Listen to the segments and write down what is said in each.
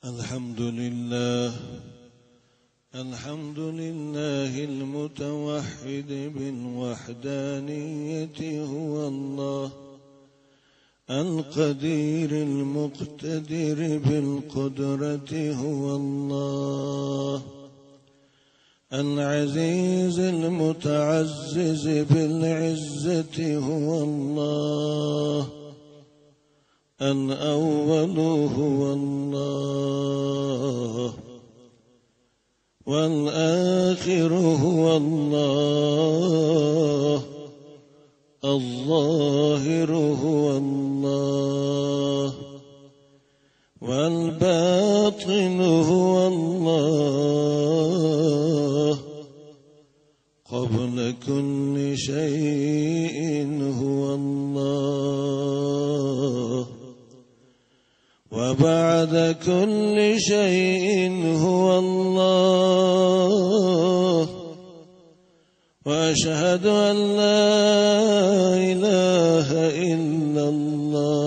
الحمد لله المتوحد بالوحدانية هو الله، القدير المقتدر بالقدرة هو الله، العزيز المتعزز بالعزة هو الله، الأول هو الله، والآخر هو الله، الظاهر هو الله، والباطن هو الله، قبل كل شيء هو الله، وبعد كل شيء هو الله، وأشهد أن لا إله إلا الله،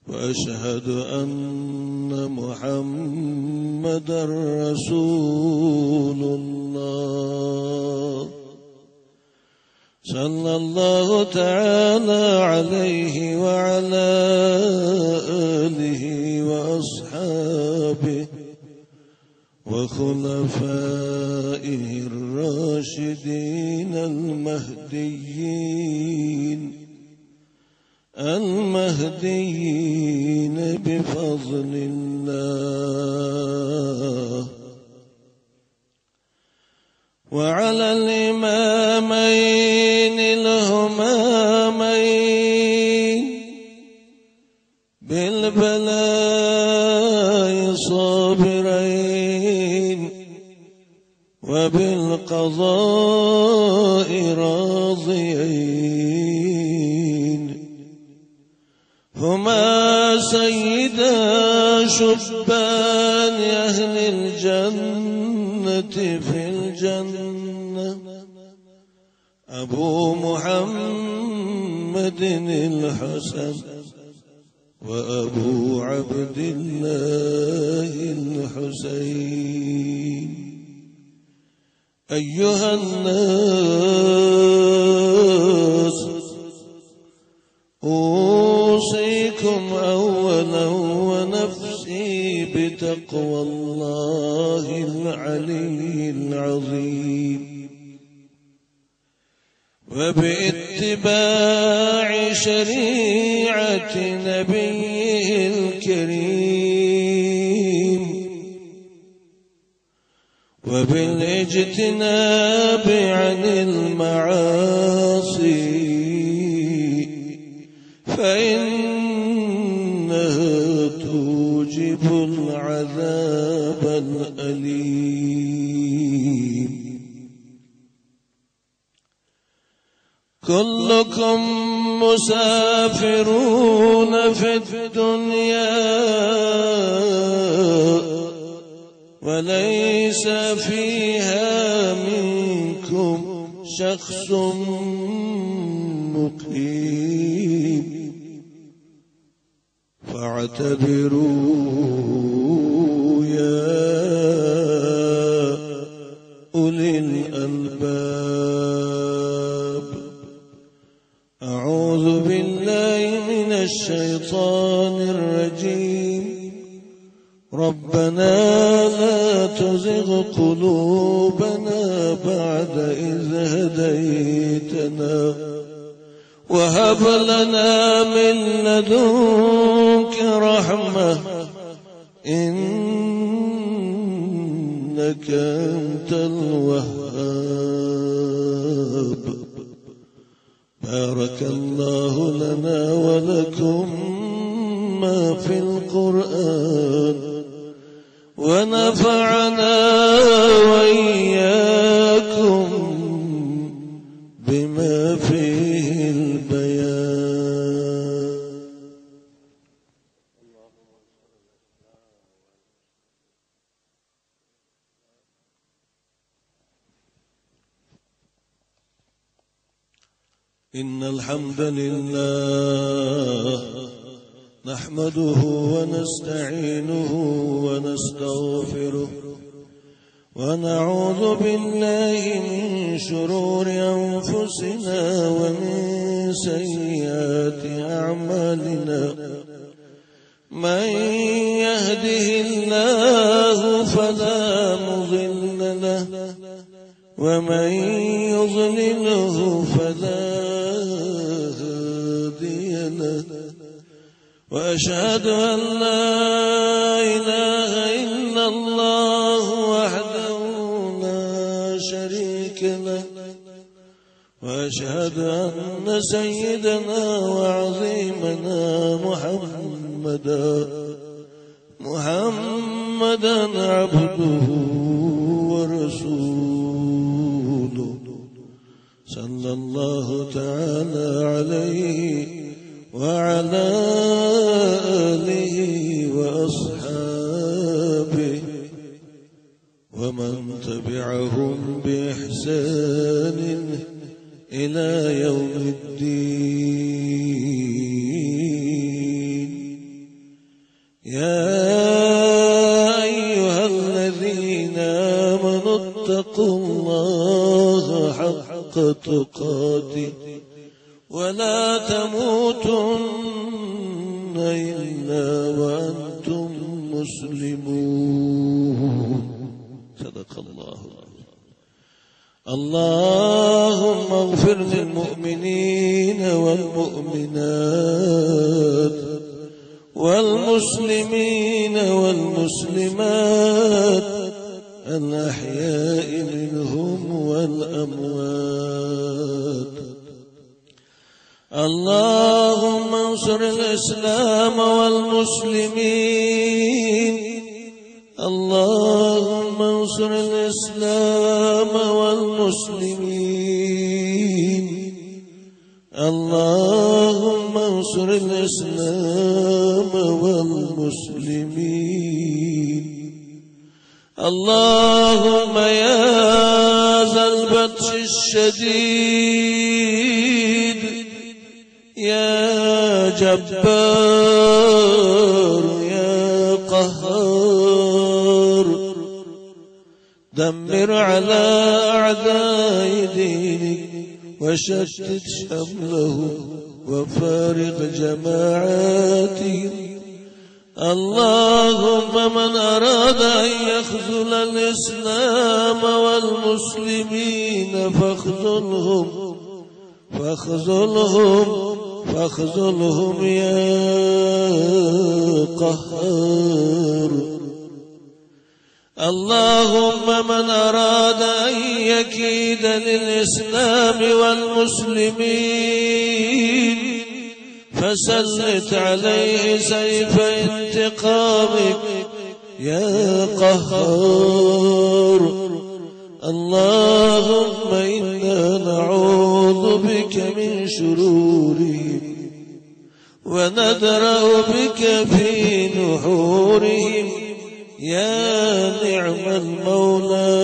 وأشهد أن محمدًا رسول الله، صلى الله تعالى عليه وعلى آله وأصحابه وخلفائه الراشدين المهديين بفضل الله، وعلى الإمامين الهمامين بالبلاء صابرين وبالقضاء راضيين، هما سيدا شبان أهل الجنة في الجنة، أبو محمد الحسن وأبو عبد الله الحسين. أيها الناس، أوصيكم أولا ونفسي بتقوى الله العلي العظيم، وباتباع شريعة نبيه الكريم، وبالاجتناب عن المعاصي، فإنها توجب العذاب الأليم. كلكم مسافرون في الدنيا، وليس فيها منكم شخص مقيم، فاعتبروا يا أولي الألباب. أعوذ بالله من الشيطان الرجيم. ربنا لا تزغ قلوبنا بعد إذ هديتنا، وهب لنا من لدنك رحمة إنك أنت الوهاب. بارك الله لنا ولكم ما في القرآن، ونفعنا وإياكم بما فيه البيان. إن الحمد لله نحمده ونستعينه ونستغفره ونعوذ بالله من شرور أنفسنا ومن سيئات أعمالنا من يهده الله فلا مضل له ومن يضلله فلا هادي له وأشهد أن لا إله إلا الله وحده لا شريك له وأشهد أن سيدنا وعظيمنا محمدا عبده ورسوله صلى الله تعالى عليه وعلى آله وأصحابه ومن تبعهم بإحسان إلى يوم الدين. يا أيها الذين آمنوا اتقوا الله حق تقاته ولا تموتن إلا وأنتم مسلمون. صدق الله. اللهم اغفر للمؤمنين والمؤمنات والمسلمين والمسلمات الأحياء منهم والأموات. اللهم انصر الإسلام والمسلمين. اللهم انصر الإسلام والمسلمين. اللهم انصر الإسلام والمسلمين. اللهم يا ذا البطش الشديد يا جبار يا قهار دمر على أعداء دينك وشتت شملهم وفارق جماعاتهم. اللهم من أراد أن يخذل الإسلام والمسلمين فاخذلهم يا قهار. اللهم من أراد أن يكيد للإسلام والمسلمين فسلط عليه سيف انتقامك يا قهار. اللهم إنا نعوذ بك من شرورهم وندرأ بك في نحورهم يا نعم المولى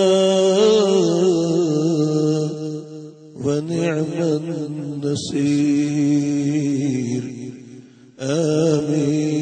ونعم النصير. آمين.